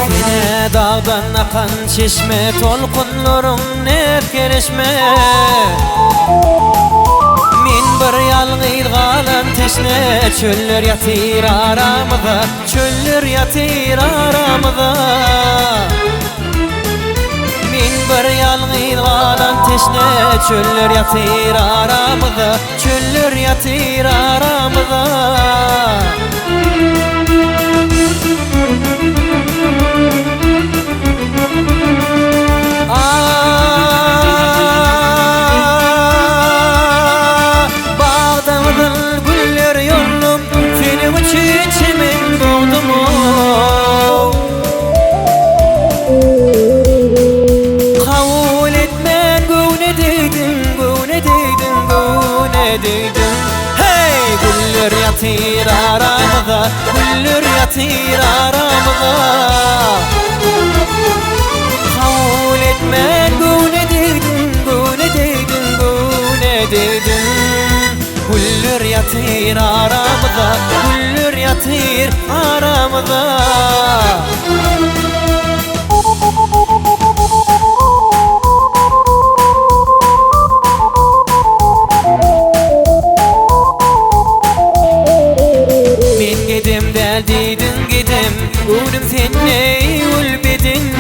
Sine dağdan akan çeşme, tolkunlarım nefkereşme. Min bir yalgıyl galan teşne, çöller yatır aramıza, çöller yatır aramıza. Min bir yalgıyl galan teşne, çöller yatır aramıza, çöller yatır aramıza. Hey, güller yatır aramıza, güller yatır aramıza. Kabul etmen güne dedin, güne dedin, güne dedin. Güller yatır aramıza, güller yatır aramıza. Deldidin gidim, ölüm seni ulbedin.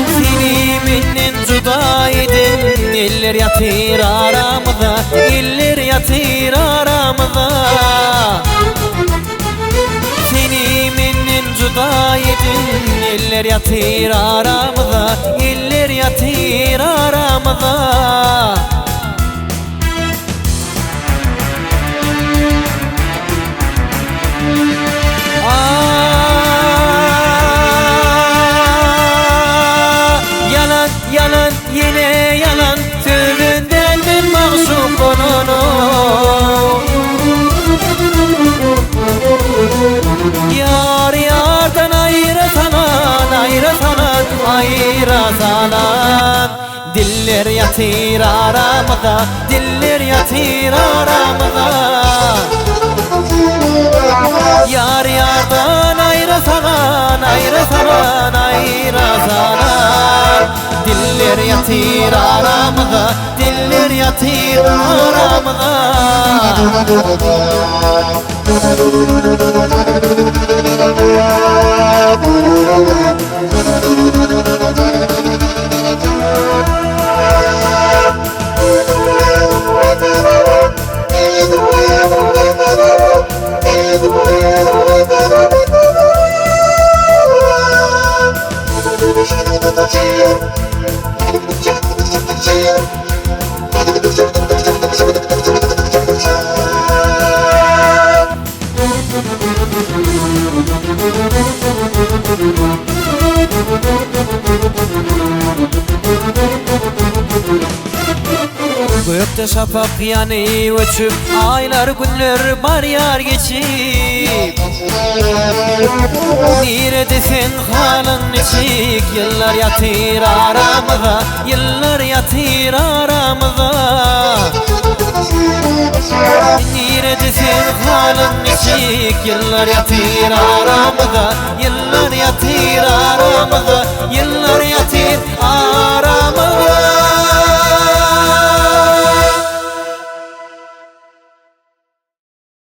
Seni menden juda edin, eller yatır aramıza, eller yatır aramıza. Seni menden juda edin, eller yatır aramıza, eller yatır aramıza. Yalan, yine yalan, sözünden ben mahşuk onunu. Yar yardan ayırasalan, ayırasalan, ayırasalan. Diller yatır aramıza, diller yatır aramıza. Yar yardan ayırasalan, ayırasalan, ayırasalan. Diller yatır aramıza, diller yatır aramıza. Gökte şafak yanı uçup, aylar günler bar yar geçip. Neredesin halın içik, yıllar yatır aramıza, yıllar yatır aramıza. Neredesin halın içik, yıllar yatır aramıza, yıllar yatır aramıza.